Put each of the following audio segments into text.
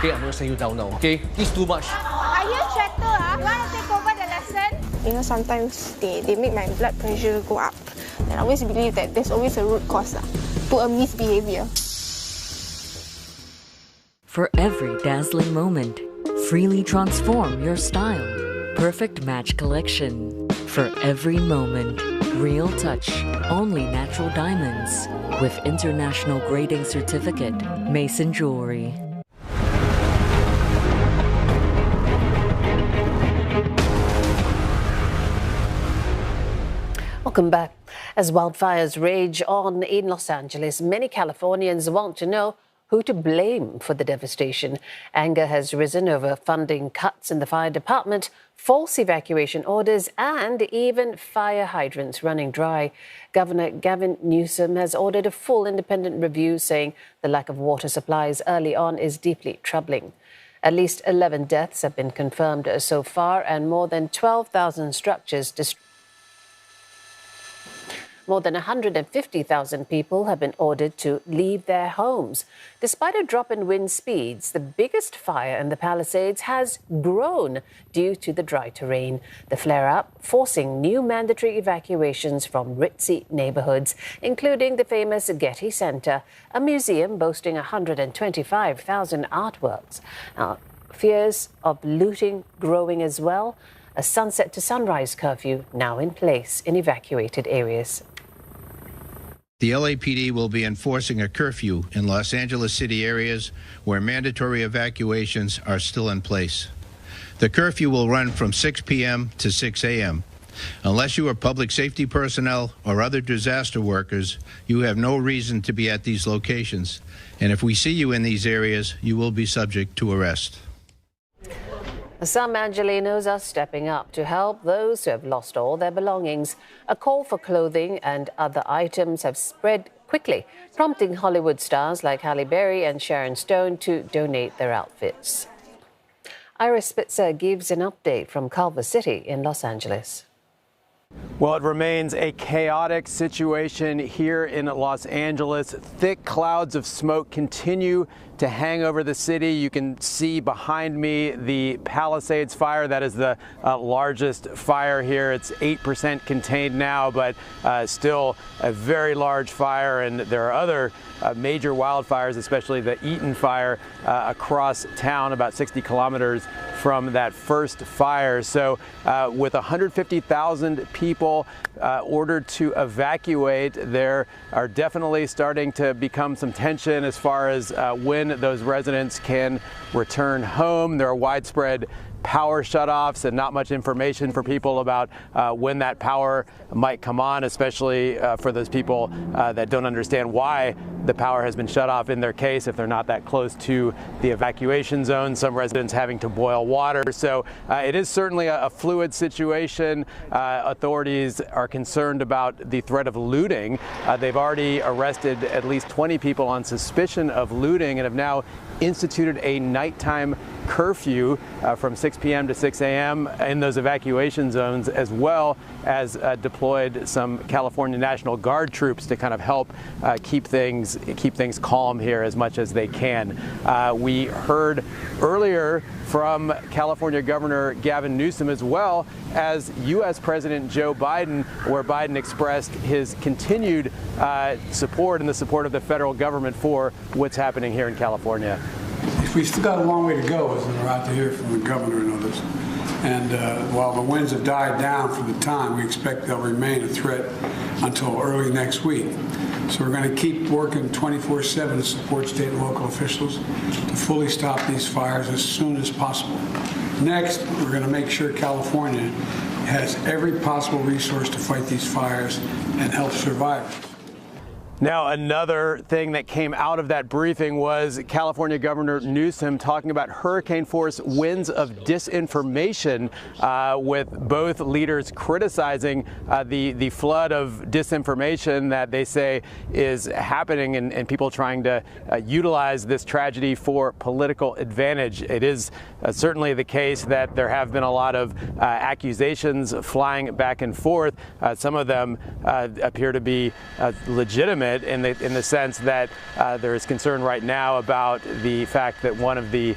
Okay, I'm gonna send you down now, okay? This is too much. Are you a traitor? You want to take over the lesson? You know, sometimes they make my blood pressure go up. And I always believe that there's always a root cause to a misbehavior. For every dazzling moment, freely transform your style. Perfect Match Collection. For every moment, real touch, only natural diamonds. With international grading certificate, Mason Jewelry. Welcome back. As wildfires rage on in Los Angeles, many Californians want to know who to blame for the devastation. Anger has risen over funding cuts in the fire department, false evacuation orders, and even fire hydrants running dry. Governor Gavin Newsom has ordered a full independent review, saying the lack of water supplies early on is deeply troubling. At least 11 deaths have been confirmed so far, and more than 12,000 structures destroyed. More than 150,000 people have been ordered to leave their homes. Despite a drop in wind speeds, the biggest fire in the Palisades has grown due to the dry terrain. The flare-up forcing new mandatory evacuations from ritzy neighborhoods, including the famous Getty Center, a museum boasting 125,000 artworks. Fears of looting growing as well. A sunset to sunrise curfew now in place in evacuated areas. The LAPD will be enforcing a curfew in Los Angeles city areas where mandatory evacuations are still in place. The curfew will run from 6 p.m. to 6 a.m. Unless you are public safety personnel or other disaster workers, you have no reason to be at these locations. And if we see you in these areas, you will be subject to arrest. Some Angelenos are stepping up to help those who have lost all their belongings. A call for clothing and other items have spread quickly, prompting Hollywood stars like Halle Berry and Sharon Stone to donate their outfits. Iris Spitzer gives an update from Culver City in Los Angeles. Well, it remains a chaotic situation here in Los Angeles. Thick clouds of smoke continue to hang over the city. You can see behind me the Palisades fire. That is the largest fire here. It's 8% contained now, but still a very large fire. And there are other major wildfires, especially the Eaton fire across town, about 60 kilometers from that first fire. So with 150,000 people ordered to evacuate, there are definitely starting to become some tension as far as when those residents can return home. There are widespread power shutoffs and not much information for people about when that power might come on, especially for those people that don't understand why the power has been shut off in their case if they're not that close to the evacuation zone. Some residents having to boil water. So it is certainly a fluid situation. Authorities are concerned about the threat of looting. They've already arrested at least 20 people on suspicion of looting and have now instituted a nighttime curfew from 6 p.m. to 6 a.m. in those evacuation zones, as well as deployed some California National Guard troops to kind of help keep things calm here as much as they can. We heard earlier from California Governor Gavin Newsom, as well as U.S. President Joe Biden, where Biden expressed his continued support and the support of the federal government for what's happening here in California. We still got a long way to go, as we're out to hear from the governor and others. And while the winds have died down for the time, we expect they'll remain a threat until early next week. So we're going to keep working 24/7 to support state and local officials to fully stop these fires as soon as possible. Next, we're going to make sure California has every possible resource to fight these fires and help survivors. Now, another thing that came out of that briefing was California Governor Newsom talking about hurricane force winds of disinformation, with both leaders criticizing the flood of disinformation that they say is happening and people trying to utilize this tragedy for political advantage. It is certainly the case that there have been a lot of accusations flying back and forth. Some of them appear to be legitimate. it in the sense that there is concern right now about the fact that one of the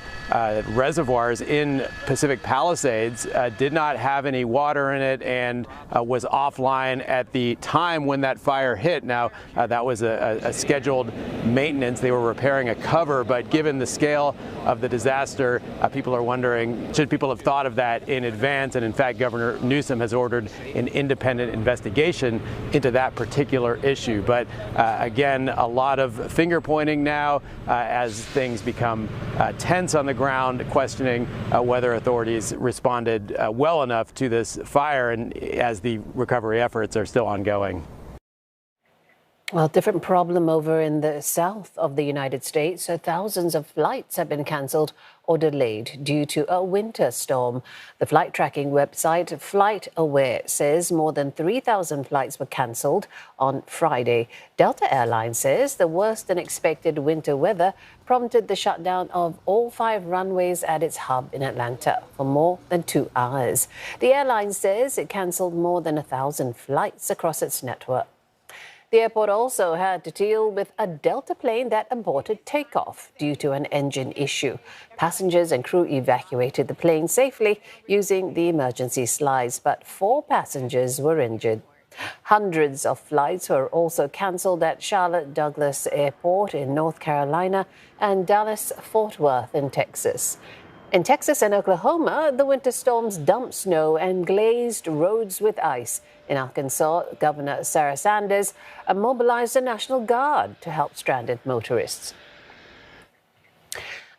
reservoirs in Pacific Palisades did not have any water in it and was offline at the time when that fire hit. Now, that was a scheduled maintenance. They were repairing a cover, but given the scale of the disaster, people are wondering, should people have thought of that in advance? And in fact, Governor Newsom has ordered an independent investigation into that particular issue. But again, a lot of finger pointing now as things become tense on the ground, questioning whether authorities responded well enough to this fire, and as the recovery efforts are still ongoing. Well, different problem over in the south of the United States. So thousands of flights have been cancelled or delayed due to a winter storm. The flight tracking website FlightAware says more than 3,000 flights were cancelled on Friday. Delta Airlines says the worse than expected winter weather prompted the shutdown of all 5 runways at its hub in Atlanta for more than 2 hours. The airline says it cancelled more than 1,000 flights across its network. The airport also had to deal with a Delta plane that aborted takeoff due to an engine issue. Passengers and crew evacuated the plane safely using the emergency slides, but 4 passengers were injured. Hundreds of flights were also cancelled at Charlotte Douglas Airport in North Carolina and Dallas-Fort Worth in Texas. In Texas and Oklahoma, the winter storms dumped snow and glazed roads with ice. In Arkansas, Governor Sarah Sanders mobilized the National Guard to help stranded motorists.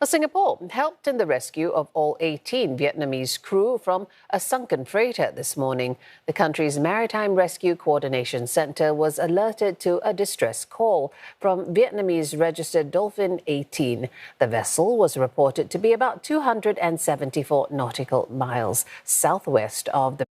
Singapore helped in the rescue of all 18 Vietnamese crew from a sunken freighter this morning. The country's Maritime Rescue Coordination Center was alerted to a distress call from Vietnamese registered Dolphin 18. The vessel was reported to be about 274 nautical miles southwest of the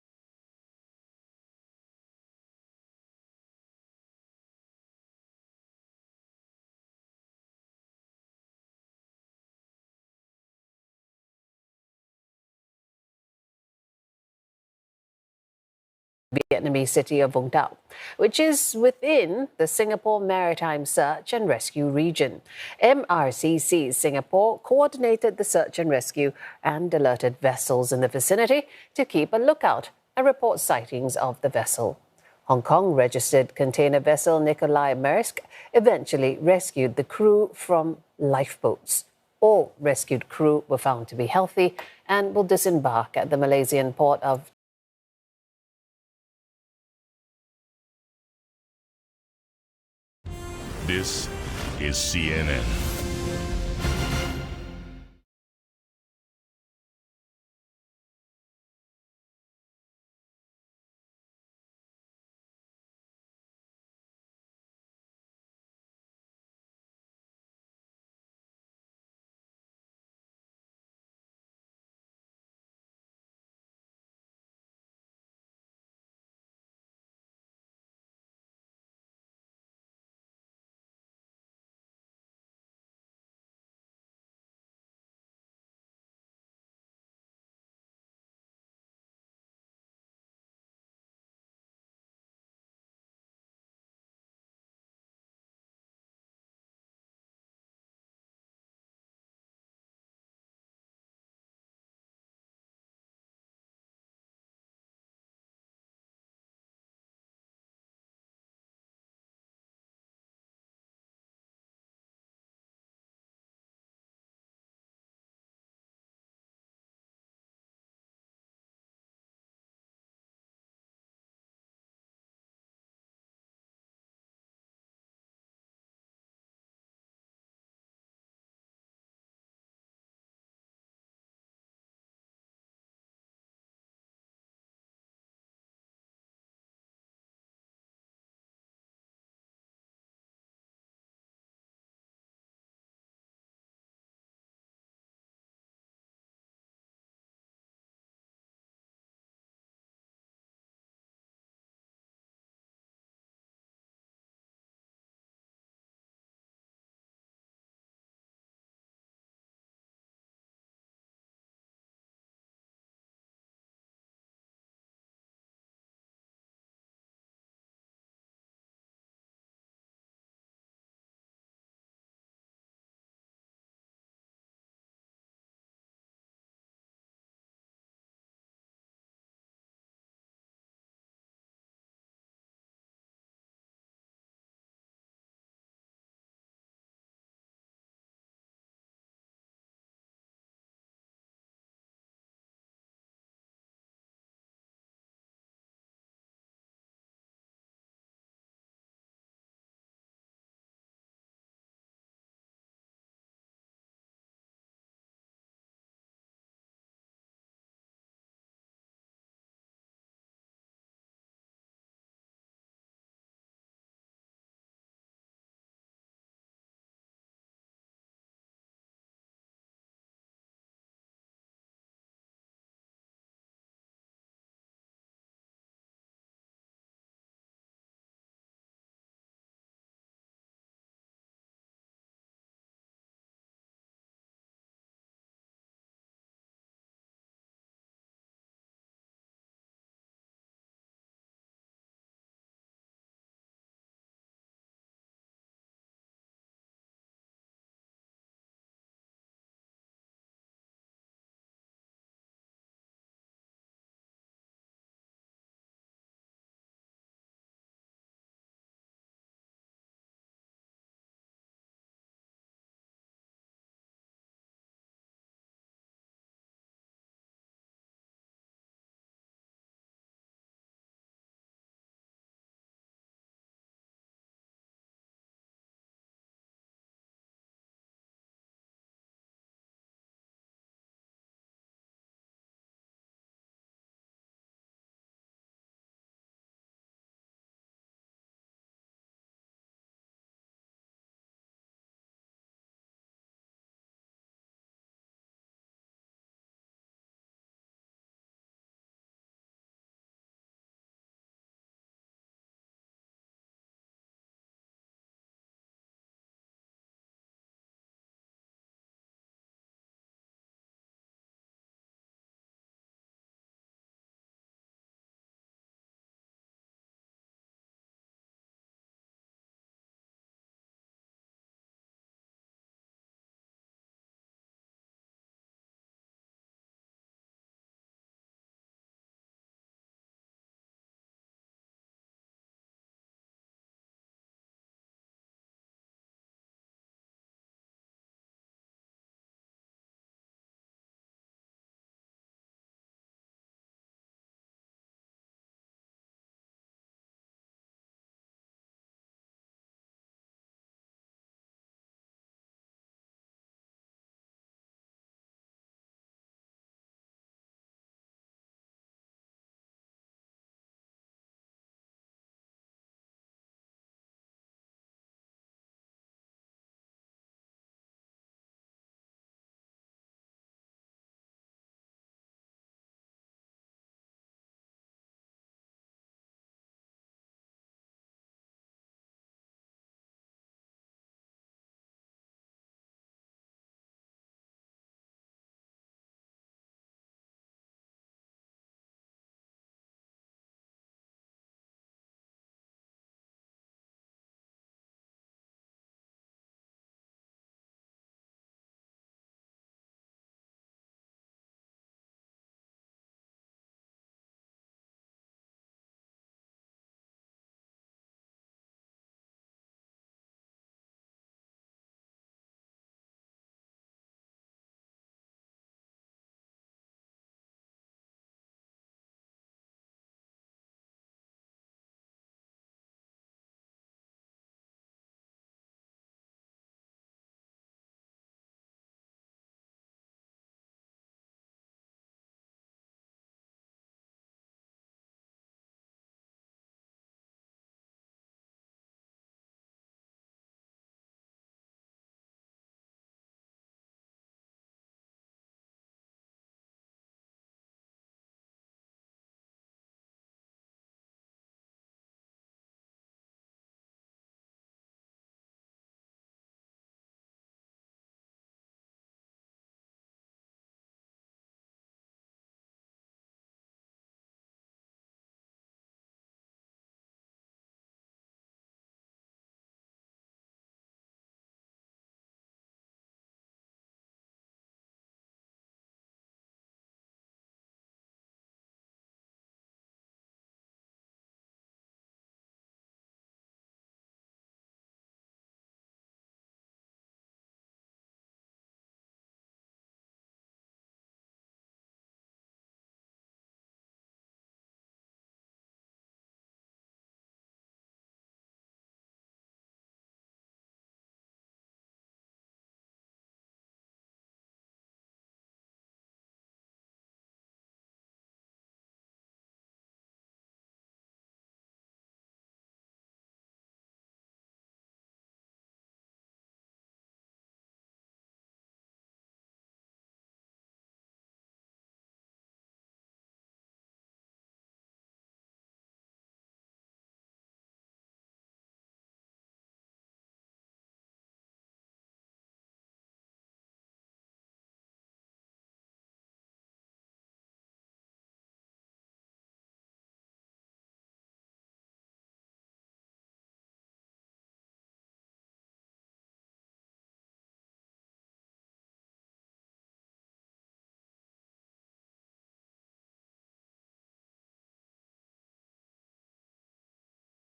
Vietnamese city of Vũng Tàu, which is within the Singapore Maritime Search and Rescue region. MRCC Singapore coordinated the search and rescue and alerted vessels in the vicinity to keep a lookout and report sightings of the vessel. Hong Kong-registered container vessel Nikolai Maersk eventually rescued the crew from lifeboats. All rescued crew were found to be healthy and will disembark at the Malaysian port of This is CNN.